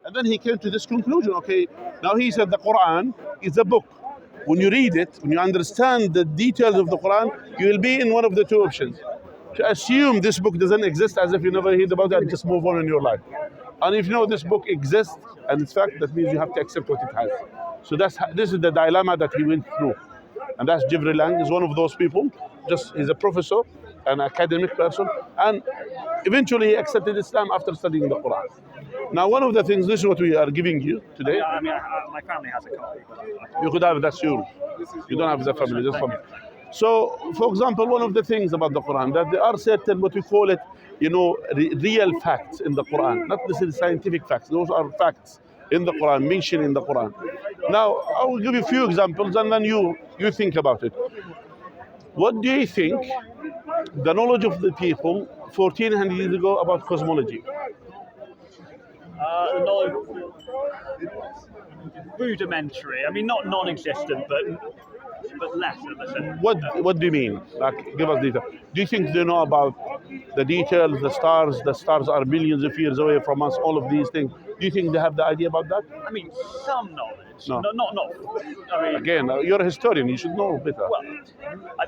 And then he came to this conclusion, okay, now he said the Quran is a book. When you read it, when you understand the details of the Quran, you will be in one of the two options. To assume this book doesn't exist as if you never heard about it and just move on in your life. And if you know this book exists and it's fact, that means you have to accept what it has. So this is the dilemma that he went through. And that's Jibril Lang is one of those people. Just he's a professor, an academic person, and eventually he accepted Islam after studying the Quran. Now, one of the things, this is what we are giving you today. My family has a copy. You could have, that's yours. You don't have the family, just family. So, for example, one of the things about the Quran, that there are certain, what we call it, real facts in the Quran, not necessarily scientific facts. Those are facts in the Quran, mentioned in the Quran. Now, I will give you a few examples, and then you think about it. What do you think the knowledge of the people 1400 years ago about cosmology? The knowledge, rudimentary. I mean, not non-existent, but less at the same. What do you mean? Like, give us detail. Do you think they know about the details, the stars? The stars are millions of years away from us. All of these things. Do you think they have the idea about that? I mean, some knowledge. No. Not. I mean, again, you're a historian. You should know better. Well, I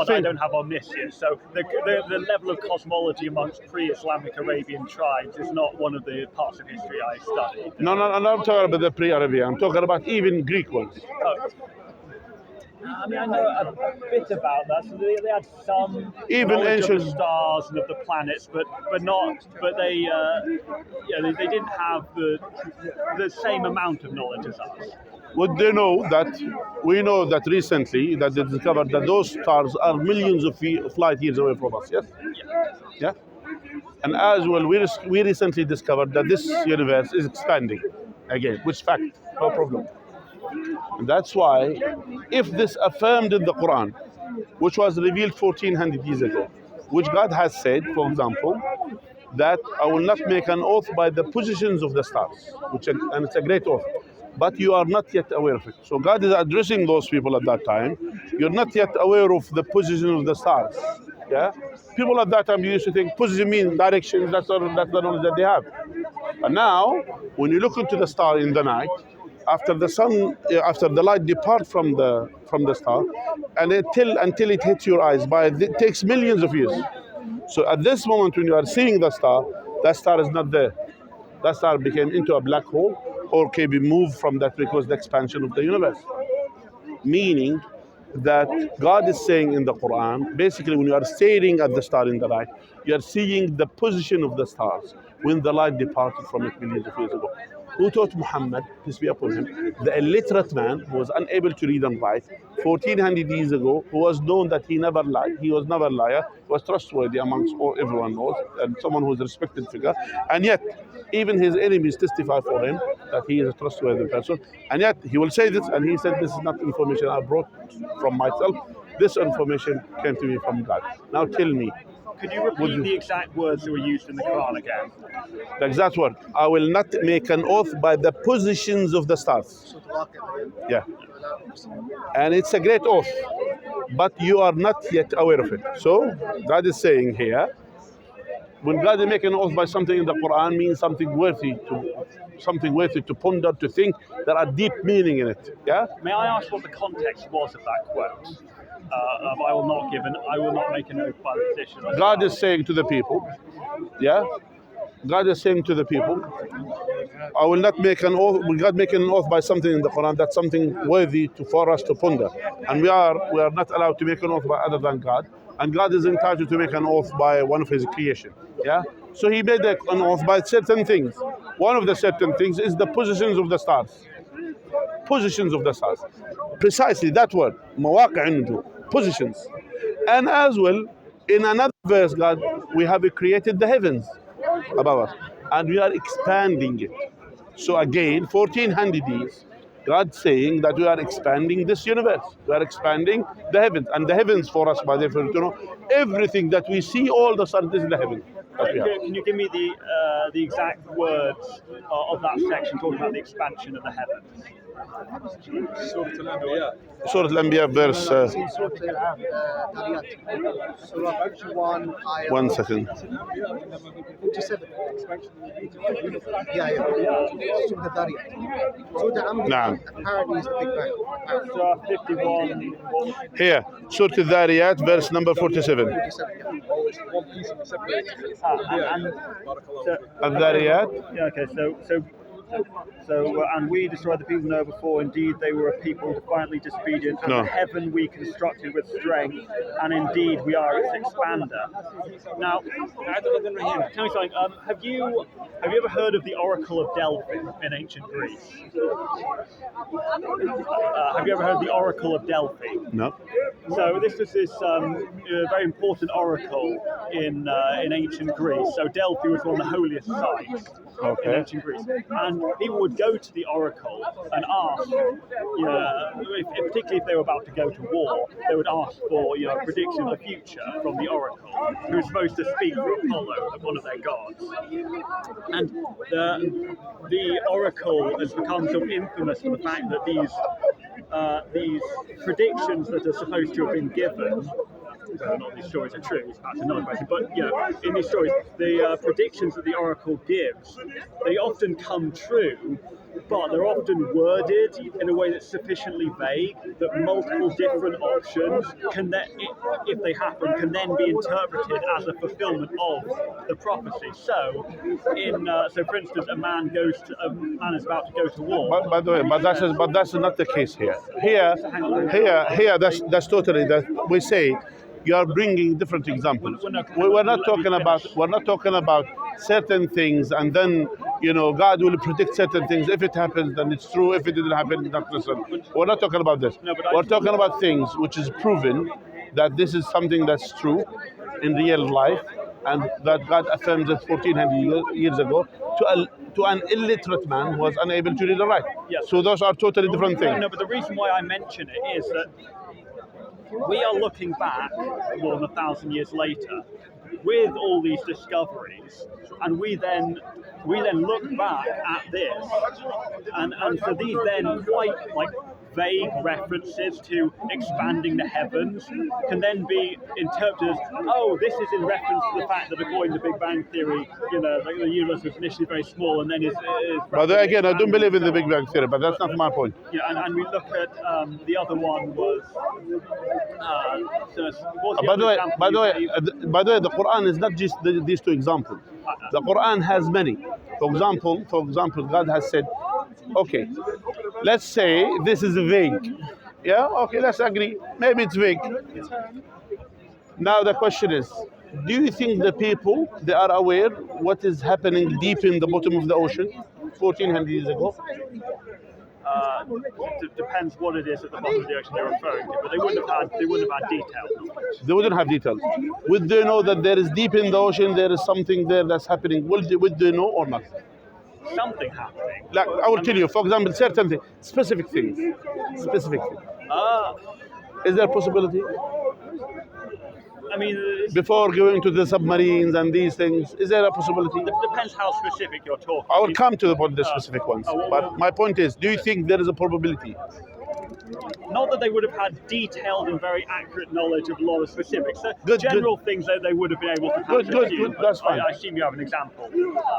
think don't have omniscience. So the level of cosmology amongst pre-Islamic Arabian tribes is not one of the parts of history I studied. No, I'm talking about the pre-Arabian. I'm talking about even Greek ones. Oh. I mean, I know a bit about that. So they had some even ancient of the stars and of the planets, but they they didn't have the same amount of knowledge as us. Would they know that we know that recently that they discovered that those stars are millions of light years away from us? Yes. Yeah. And as well, we recently discovered that this universe is expanding again, which fact, no problem. And that's why, if this affirmed in the Quran, which was revealed 1400 years ago, which God has said, for example, that I will not make an oath by the positions of the stars, and it's a great oath, but you are not yet aware of it. So God is addressing those people at that time. You're not yet aware of the position of the stars. Yeah, people at that time used to think position means direction. That's the knowledge that they have. And now, when you look into the star in the night, after the light depart from the star, and until it hits your eyes, it takes millions of years. So at this moment, when you are seeing the star, that star is not there. That star became into a black hole, or can be moved from that because the expansion of the universe. Meaning that God is saying in the Quran, basically, when you are staring at the star in the night, you are seeing the position of the stars when the light departed from it millions of years ago. Who taught Muhammad, peace be upon him, the illiterate man who was unable to read and write 1400 years ago, who was known that he never lied, he was never a liar, was trustworthy amongst everyone knows, and someone who is a respected figure, and yet even his enemies testify for him that he is a trustworthy person, and yet he will say this, and he said, this is not information I brought from myself, this information came to me from God. Now tell me, could you repeat the exact words that were used in the Quran again? The exact word. I will not make an oath by the positions of the stars. Yeah. And it's a great oath, but you are not yet aware of it. So God is saying here, when God is making an oath by something in the Quran, means something worthy to ponder, to think. There are deep meaning in it. Yeah. May I ask what the context was of that quote? I will not make an oath by the position. God is saying to the people, yeah. God is saying to the people, I will not make an oath. Will God making an oath by something in the Quran? That's something worthy for us to ponder. And we are not allowed to make an oath by other than God. And God is entitled to make an oath by one of His creation. Yeah. So He made an oath by certain things. One of the certain things is the positions of the stars. Positions of the stars. Precisely that word. Positions. And as well, in another verse, God, we have created the heavens above us, and we are expanding it. So again, 1400 years, God saying that we are expanding this universe. We are expanding the heavens, and the heavens for us, by definition, to know everything that we see, all the sun, this is the heaven. Can you give me the exact words of that section talking about the expansion of the heavens? Surah Al-Anbiya verse. سورة الألعاب ذاريات سورة 51 آية 1 second. 47 yeah سورة الذاريات سورة الأنبياء نعم. apparently is the Big Bang Surah 51. Here, Surah Al-Dhariyat, verse number 47. 47 And so, Al-Dhariyat. yeah, okay, and we destroyed the people know before. Indeed, they were a people defiantly disobedient, and No. the heaven we constructed with strength, and indeed we are its expander. Now, tell me something. Have you ever heard of the Oracle of Delphi in ancient Greece? Have you ever heard of the Oracle of Delphi? No. So this was this very important oracle in ancient Greece. So Delphi was one of the holiest sites in ancient Greece, and people would go to the oracle and ask, particularly if they were about to go to war, they would ask for a prediction of the future from the oracle, who was supposed to speak for Apollo, one of their gods. And the oracle has become sort of infamous for the fact that these predictions that are supposed to have been given, whether or not these stories are true, that's another question, but in these stories, the predictions that the oracle gives, they often come true, but they're often worded in a way that's sufficiently vague that multiple different options can then, if they happen, can then be interpreted as a fulfillment of the prophecy. So, for instance, a man is about to go to war. By the way, but that's not the case here. Here, that's totally that we say. You are bringing different examples. We're not talking about certain things, and then God will predict certain things. If it happens, then it's true. If it didn't happen, it's not true. We're not talking about this. We're talking about things which is proven that this is something that's true in real life, and that God affirmed it 1400 years ago to an illiterate man who was unable to read and write. Yes. So those are totally different things. No, but the reason why I mention it is that we are looking back more than 1,000 years later with all these discoveries, and we then look back at this, and so these then quite vague references to expanding the heavens can then be interpreted as, oh, this is in reference to the fact that according to Big Bang Theory, the universe was initially very small and then is But again, I don't believe in the Big Bang Theory, but that's not my point. Yeah, and we look at the other one was. By the way, the Quran is not just these two examples. The Quran has many. For example, God has said, okay, let's say this is vague. Yeah, okay, let's agree. Maybe it's vague. Now the question is, do you think the people, they are aware what is happening deep in the bottom of the ocean 1400 years ago? Depends what it is at the bottom of the ocean they're referring to, but they wouldn't have had details. They wouldn't have details. Would they know that there is deep in the ocean, there is something there that's happening? Would they know or not? Something happening. Like I will tell you, for example, certain things, specific things. Is there a possibility? I mean, before going to the submarines and these things, is there a possibility? It depends how specific you're talking. I will come to the specific ones. But my point is, do you think there is a probability? Not that they would have had detailed and very accurate knowledge of a lot of specifics. So Good, general things that they would have been able to Good, that's fine. I assume you have an example.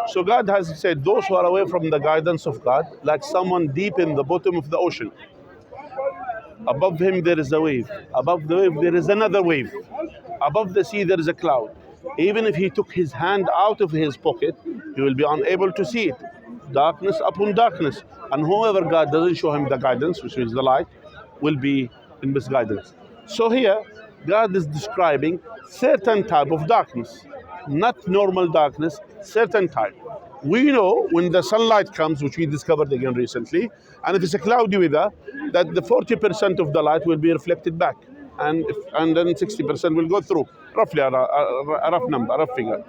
So God has said, those who are away from the guidance of God, like someone deep in the bottom of the ocean. Above him there is a wave. Above the wave there is another wave. Above the sea there is a cloud. Even if he took his hand out of his pocket, he will be unable to see it. Darkness upon darkness. And whoever God doesn't show him the guidance, which is the light, will be in misguidance. So here, God is describing certain type of darkness. Not normal darkness, certain type. We know when the sunlight comes, which we discovered again recently, and if it's a cloudy weather, that the 40% of the light will be reflected back. And then 60% will go through. Roughly a rough number, a rough figure.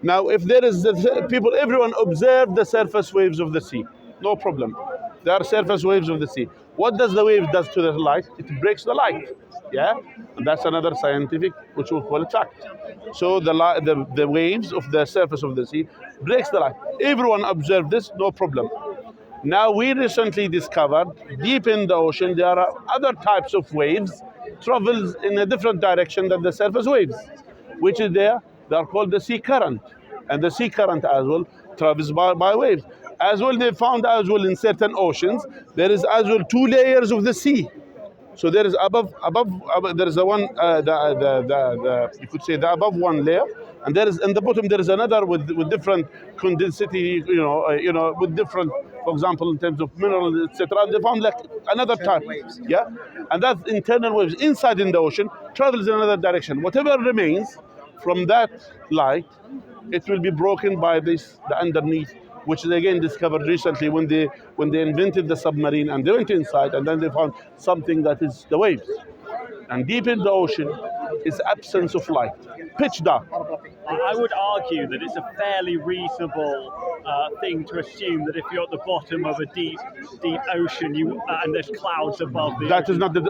Now, if there is people, everyone observe the surface waves of the sea. No problem. There are surface waves of the sea. What does the wave does to the light? It breaks the light. Yeah, and that's another scientific, which we call it fact. So the waves of the surface of the sea breaks the light. Everyone observe this, no problem. Now we recently discovered deep in the ocean there are other types of waves travels in a different direction than the surface waves, which is there. They are called the sea current, and the sea current as well travels by waves. As well, they found as well in certain oceans there is as well two layers of the sea. So there is above there is the one you could say the above one layer, and there is in the bottom there is another with different condensity, with different, for example, in terms of minerals, etc. They found like another type, waves. yeah, and that internal waves inside in the ocean travels in another direction. Whatever remains from that light, it will be broken by the underneath, which is again discovered recently when they invented the submarine and they went inside and then they found something that is the waves. And deep in the ocean is absence of light, pitch dark. I would argue that it's a fairly reasonable thing to assume that if you're at the bottom of a deep ocean, and there's clouds above the That ocean, is not the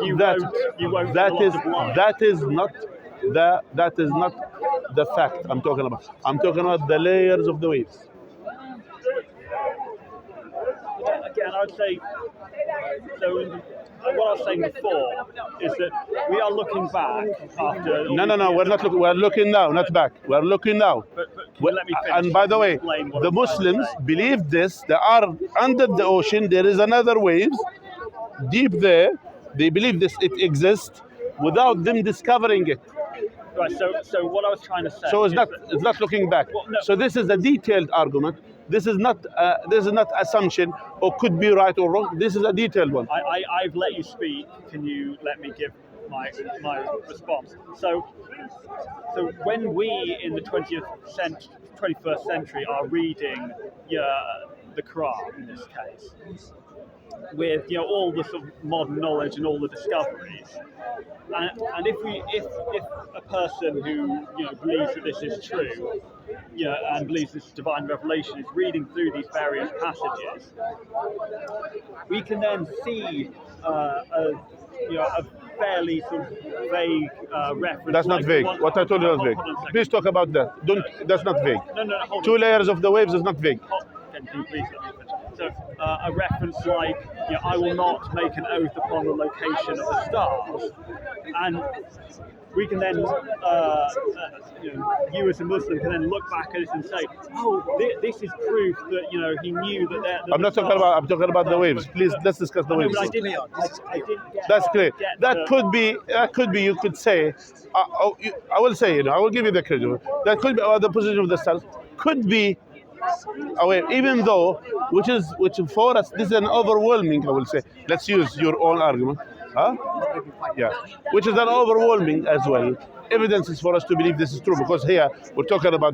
you won't that get is lots of light. that is not the fact I'm talking about. I'm talking about the layers of the waves. Again, I would say, so what I was saying before is that we are looking back after... No, we're not looking. We're looking now, not back. We're looking now. But let me finish. And by the way, Explain what the I'm Muslims saying. believe this. They are under the ocean. There is another waves deep there. They believe this. It exists without them discovering it. Right, so what I was trying to say... So is that- it's not looking back. Well, no. So this is a detailed argument. This is not assumption or could be right or wrong. This is a detailed one. I've let you speak. Can you let me give my response? So when we in the 21st century are reading the Quran in this case, with all the sort of modern knowledge and all the discoveries, and if a person who believes that this is true, and believes this is divine revelation, is reading through these various passages, we can then see a fairly sort of vague reference. That's not like vague. one- What I told you is vague. Hold on a second. Please talk about that. Don't. That's not vague. No, hold Two on. layers of the waves is not vague. Can you please let me finish? So a reference like, I will not make an oath upon the location of the stars, and we can then, you as a Muslim can then look back at it and say, oh, this is proof that he knew that. I'm talking about the waves. Please, let's discuss the No, waves. but I didn't get That's clear. get That the- could be. You could say. I will say. I will give you the credit. That could be the position of the stars. Could be. Even though, which for us, this is an overwhelming. I will say. Let's use your own argument. Huh? Yeah. Which is an overwhelming as well. Evidence is for us to believe this is true because here we're talking about the